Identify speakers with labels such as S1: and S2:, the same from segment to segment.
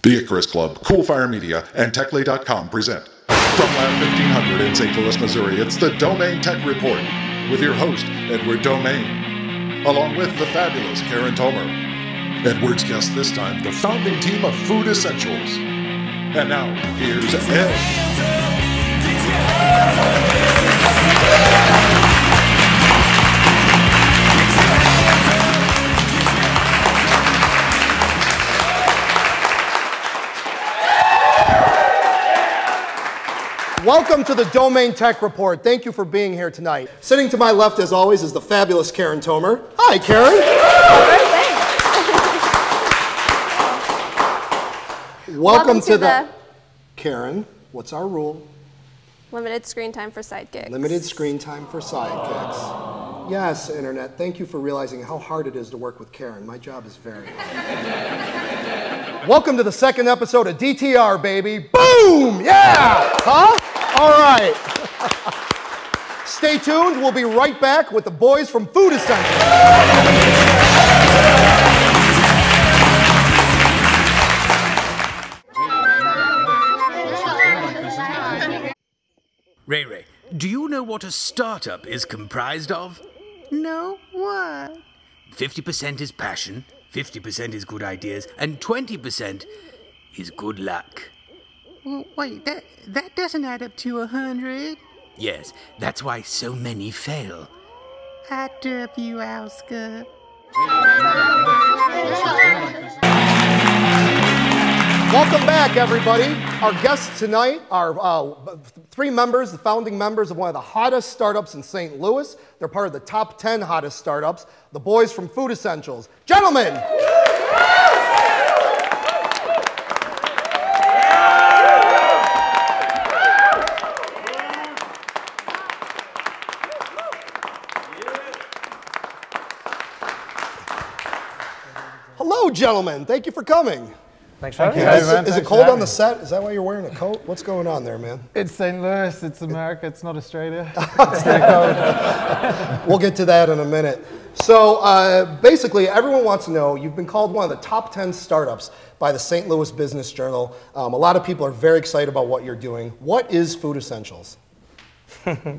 S1: The Icarus Club, Coolfire Media, and Techley.com present. From Lab 1500 in St. Louis, Missouri, it's the Domain Tech Report with your host, Edward Domain, along with the fabulous Karen Tomer. Edward's guest this time, the founding team of Food Essentials. And now, here's Ed.
S2: Welcome to the Domain Tech Report. Thank you for being here tonight. Sitting to my left, as always, is the fabulous Karen Tomer. Hi, Karen.
S3: Thanks.
S2: Welcome to the... Karen, what's our rule?
S3: Limited screen time for sidekicks.
S2: Limited screen time for sidekicks. Yes, Internet, thank you for realizing how hard it is to work with Karen. My job is very hard. Welcome to the second episode of DTR, baby. Boom! Yeah! Huh? All right. Stay tuned. We'll be right back with the boys from Food Essentials.
S4: Ray Ray, do you know what a startup is comprised of?
S5: No, what?
S4: 50% is passion, 50% is good ideas, and 20% is good luck.
S5: Well, wait, that doesn't add up to 100.
S4: Yes, that's why so many fail.
S5: I dare you, Oscar.
S2: Welcome back, everybody. Our guests tonight are three members, the founding members of one of the hottest startups in St. Louis. They're part of the top 10 hottest startups, the boys from Food Essentials. Gentlemen! Hello, gentlemen. Thank you for coming.
S6: Thanks for having me.
S2: Is it cold on the set? Is that why you're wearing a coat? What's going on there, man?
S6: It's St. Louis, it's America, it's not Australia. It's very cold.
S2: We'll get to that in a minute. So basically, everyone wants to know, you've been called one of the top 10 startups by the St. Louis Business Journal. A lot of people are very excited about what you're doing. What is Food Essentials?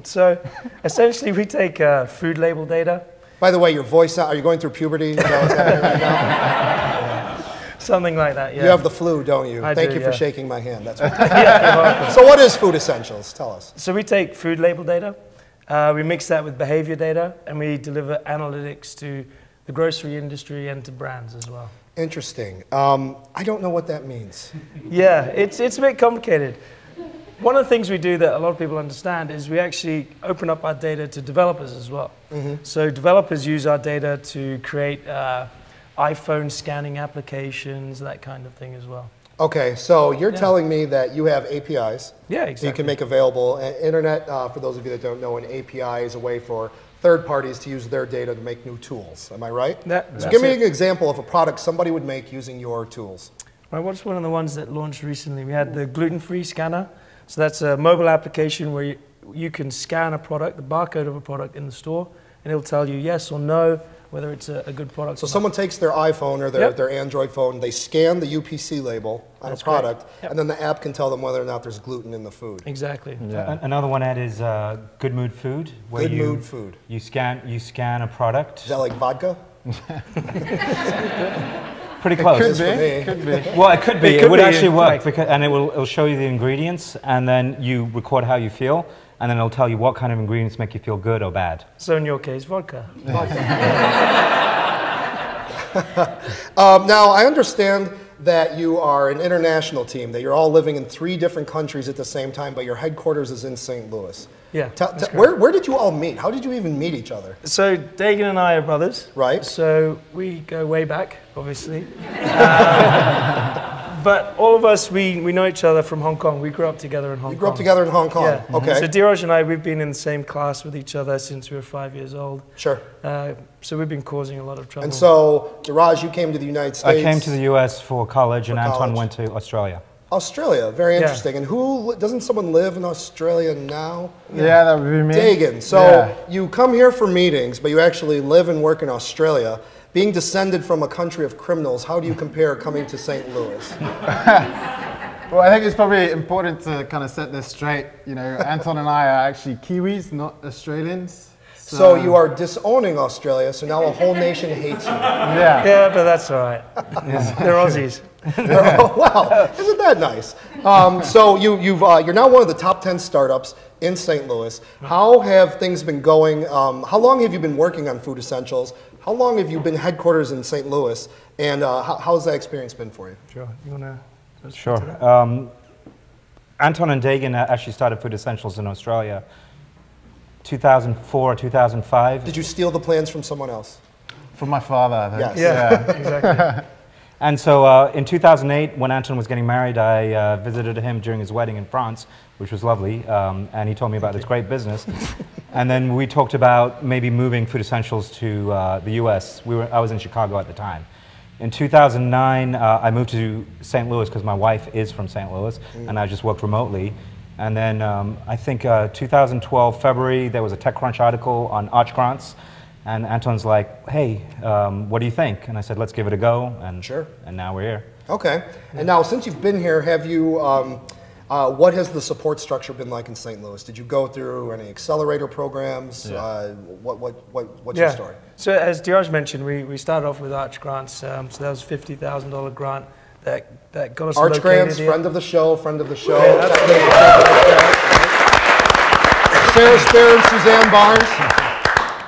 S6: So essentially, we take food label data.
S2: By the way, your voice, are you going through puberty? Is that what's happening right now?
S6: Something like that, yeah.
S2: You have the flu, don't you?
S6: I
S2: Thank
S6: do,
S2: you for
S6: yeah.
S2: shaking my hand. That's what
S6: Yeah, you're welcome.
S2: So what is Food Essentials? Tell us.
S6: So we take food label data, we mix that with behavior data, and we deliver analytics to the grocery industry and to brands as well.
S2: Interesting. I don't know what that means.
S6: Yeah, it's a bit complicated. One of the things we do that a lot of people understand is we actually open up our data to developers as well. Mm-hmm. So developers use our data to create iPhone scanning applications, that kind of thing as well.
S2: Okay, so you're telling me that you have APIs.
S6: Yeah, exactly.
S2: That you can make available. Internet, for those of you that don't know, an API is a way for third parties to use their data to make new tools. Am I right? So give me an example of a product somebody would make using your tools.
S6: Well, what's one of the ones that launched recently? We had the gluten-free scanner. So that's a mobile application where you can scan a product, the barcode of a product in the store, and it'll tell you yes or no, whether it's a good product.
S2: So someone takes their iPhone or their Android phone, they scan the UPC label on a product, and then the app can tell them whether or not there's gluten in the food.
S6: Exactly.
S7: Yeah. Another one, Ed, is Good Mood Food. Where
S2: Good Mood Food.
S7: You scan a product.
S2: Is that like vodka?
S7: Pretty close.
S6: Could be.
S7: Well, it could be. It would actually work, because, and it'll show you the ingredients, and then you record how you feel, and then it'll tell you what kind of ingredients make you feel good or bad.
S6: So in your case, vodka.
S2: Now, I understand that you are an international team, that you're all living in 3 different countries at the same time, but your headquarters is in St. Louis.
S6: Yeah.
S2: Where did you all meet? How did you even meet each other?
S6: So Dagan and I are brothers.
S2: Right.
S6: So we go way back, obviously. But all of us, we know each other from Hong Kong. We grew up together in Hong Kong.
S2: You grew up together in Hong Kong?
S6: Yeah.
S2: Okay.
S6: So Dheeraj and I, we've been in the same class with each other since we were 5 years old.
S2: Sure.
S6: So we've been causing a lot of trouble.
S2: And so, Dheeraj, you came to the United States.
S7: I came to the US for college, and Anton went to Australia.
S2: Australia, very interesting. And doesn't someone live in Australia now?
S8: Yeah, that would be me.
S2: Dagan. So you come here for meetings, but you actually live and work in Australia. Being descended from a country of criminals, how do you compare coming to St. Louis?
S8: Well, I think it's probably important to kind of set this straight. You know, Anton and I are actually Kiwis, not Australians.
S2: So you are disowning Australia, so now a whole nation hates you.
S8: Yeah.
S6: Yeah, but that's all right. They're Aussies.
S2: Oh, wow, isn't that nice? So you're now one of the top 10 startups in St. Louis. How have things been going? How long have you been working on Food Essentials? How long have you been headquarters in St. Louis? And how's that experience been for you?
S6: Sure. You want to?
S7: Sure. Anton and Dagan actually started Food Essentials in Australia 2004 or 2005.
S2: Did you steal the plans from someone else?
S8: From my father, I think.
S2: Yes.
S6: Yeah, exactly.
S7: And so in 2008, when Anton was getting married, I visited him during his wedding in France, which was lovely, and he told me about this great business. And then we talked about maybe moving Food Essentials to the US. I was in Chicago at the time. In 2009, I moved to St. Louis because my wife is from St. Louis, and I just worked remotely. And then I think 2012, February, there was a TechCrunch article on Arch grants. And Anton's like, hey, what do you think? And I said, let's give it a go. And,
S2: sure.
S7: And now we're here.
S2: Okay. And now, since you've been here, have you, what has the support structure been like in St. Louis? Did you go through any accelerator programs?
S8: Yeah.
S2: What's your story?
S6: So as Dheeraj mentioned, we started off with Arch grants. So that was a $50,000 grant that got us
S2: Arch
S6: located
S2: grants,
S6: here.
S2: friend of the show.
S6: Yeah,
S2: Sarah Spear and Suzanne Barnes.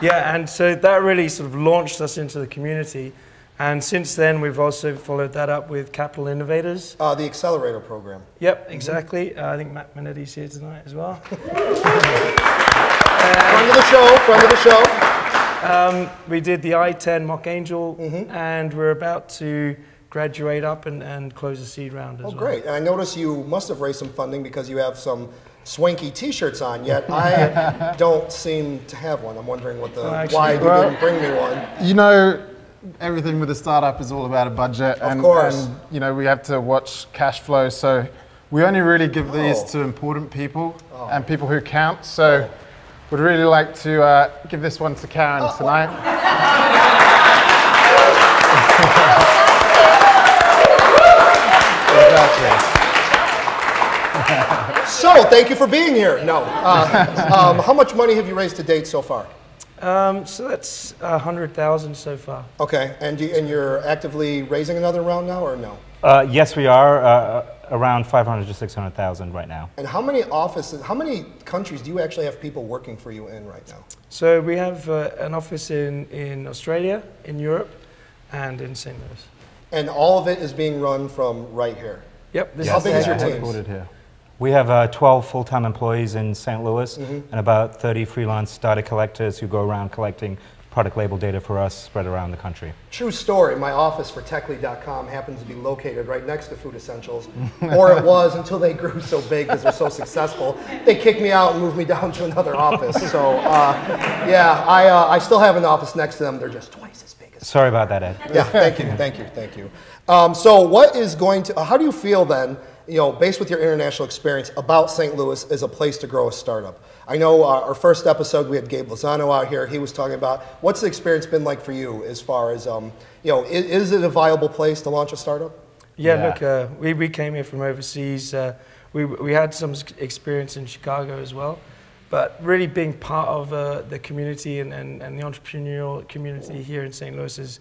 S6: Yeah, and so that really sort of launched us into the community. And since then, we've also followed that up with Capital Innovators.
S2: The accelerator program.
S6: Yep, exactly. I think Matt Minetti's here tonight as well.
S2: Friend of the show, friend of the show.
S6: We did the I-10 Mock Angel, and we're about to graduate up and close a seed round as well.
S2: Oh, great. And I notice you must have raised some funding because you have some swanky T-shirts on, yet I don't seem to have one. I'm wondering why you didn't bring me one.
S8: You know, everything with a startup is all about a budget.
S2: Of course.
S8: And, you know, we have to watch cash flow. So we only really give these to important people and people who count. So would really like to give this one to Karen tonight. Exactly.
S2: So, thank you for being here. No. How much money have you raised to date so far?
S6: So that's 100,000 so far.
S2: Okay, and you're actively raising another round now, or no?
S7: Yes, we are around 500 to 600,000 right now.
S2: And how many offices, how many countries do you actually have people working for you in right now?
S6: So we have an office in Australia, in Europe, and in St. Louis.
S2: And all of it is being run from right here?
S6: Yep.
S2: How big is your team?
S8: Headquartered here.
S7: We have 12 full-time employees in St. Louis and about 30 freelance data collectors who go around collecting product label data for us spread around the country.
S2: True story. My office for techly.com happens to be located right next to Food Essentials, or it was until they grew so big because they're so successful. They kicked me out and moved me down to another office. So yeah, I still have an office next to them. They're just twice as big as.
S7: Sorry about that, Ed.
S2: Yeah, thank you, thank you, thank you. So what is going to, how do you feel then, you know, based with your international experience, about St. Louis as a place to grow a startup? I know our first episode, we had Gabe Lozano out here. He was talking about, what's the experience been like for you as far as, you know, is it a viable place to launch a startup?
S6: Yeah, look, we came here from overseas. We had some experience in Chicago as well. But really being part of the community and the entrepreneurial community here in St. Louis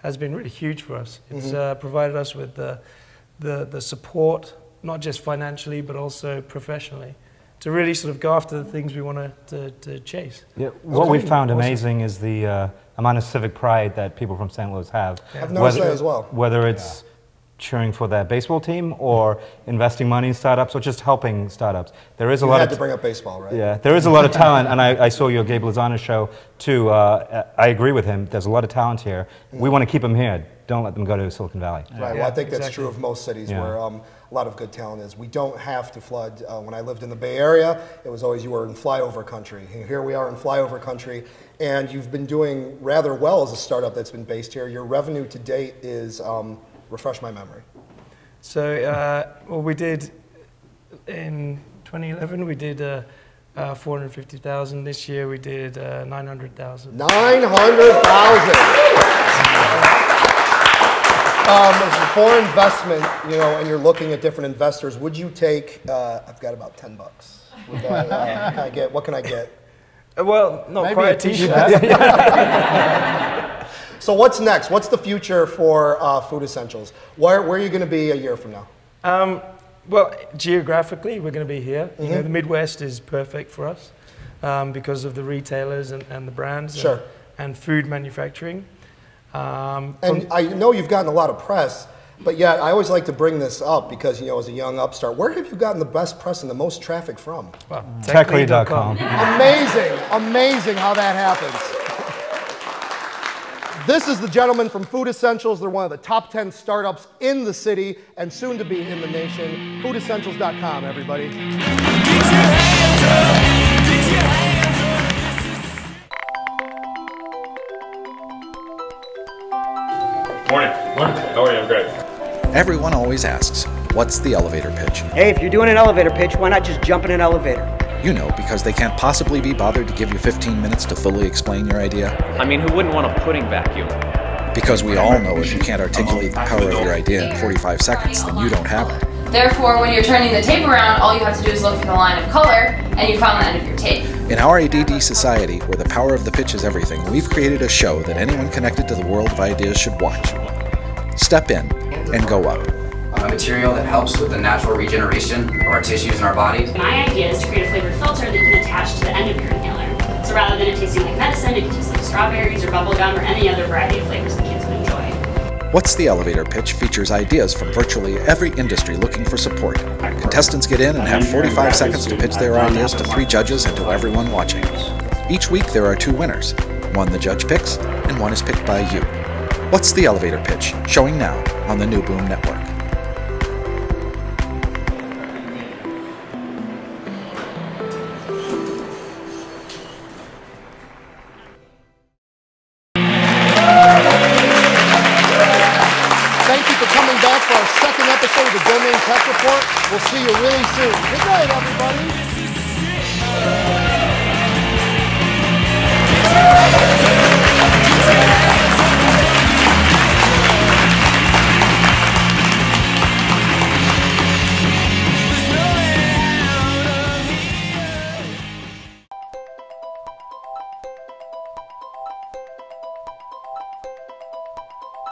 S6: has been really huge for us. It's provided us with the support, not just financially, but also professionally, to really sort of go after the things we want to chase.
S7: Yeah, what we found amazing is the amount of civic pride that people from St. Louis have.
S2: Yeah. I've noticed that as well.
S7: Whether it's cheering for their baseball team or investing money in startups or just helping startups. There is a lot
S2: had to bring up baseball, right?
S7: Yeah, there is a lot of talent, and I saw your Gabe Lozano show too. I agree with him. There's a lot of talent here. We want to keep them here. Don't let them go to Silicon Valley.
S2: Right, well I think that's true of most cities where a lot of good talent is. We don't have to flood. When I lived in the Bay Area, it was always you were in flyover country. Here we are in flyover country, and you've been doing rather well as a startup that's been based here. Your revenue to date is, refresh my memory.
S6: So, well, we did in 2011, we did 450,000. This year, we did 900,000.
S2: 900,000. For investment, you know, and you're looking at different investors, would you take? I've got about $10. Would I, can I get? What can I get?
S6: Well, not
S8: Maybe
S6: quite
S8: a T-shirt.
S2: So what's next? What's the future for Food Essentials? Where are you going to be a year from now?
S6: Well, geographically, we're going to be here. You know, the Midwest is perfect for us because of the retailers and the brands
S2: Sure.
S6: and food manufacturing.
S2: And I know you've gotten a lot of press, but yet I always like to bring this up because, you know, as a young upstart, where have you gotten the best press and the most traffic from?
S6: Well,
S7: Techly.com.
S2: Amazing, amazing how that happens. This is the gentleman from Food Essentials. They're one of the top 10 startups in the city and soon to be in the nation. Foodessentials.com, everybody.
S9: Morning. How are you? I'm great.
S10: Everyone always asks, what's the elevator pitch?
S11: Hey, if you're doing an elevator pitch, why not just jump in an elevator?
S10: You know, because they can't possibly be bothered to give you 15 minutes to fully explain your idea.
S12: I mean, who wouldn't want a pudding vacuum?
S10: Because we all know if you can't articulate the power of your idea in 45 seconds, then you don't have it.
S13: Therefore, when you're turning the tape around, all you have to do is look for the line of color, and you found the end of your tape.
S10: In our ADD society, where the power of the pitch is everything, we've created a show that anyone connected to the world of ideas should watch. Step in and go up.
S14: A material that helps with the natural regeneration of our tissues in our bodies.
S15: My idea is to create a flavored filter that you can attach to the end of your inhaler. So rather than it tasting like medicine, it can taste like strawberries or bubblegum or any other variety of flavors the kids would enjoy.
S10: What's the Elevator Pitch features ideas from virtually every industry looking for support. Contestants get in and have 45 seconds to pitch their ideas to 3 judges and to everyone watching. Each week there are 2 winners. One the judge picks, and one is picked by you. What's the Elevator Pitch? Showing now on the New Boom Network.
S2: Thank you for coming back for our second episode of the Domain Tech Report. We'll see you really soon. Good night, everybody.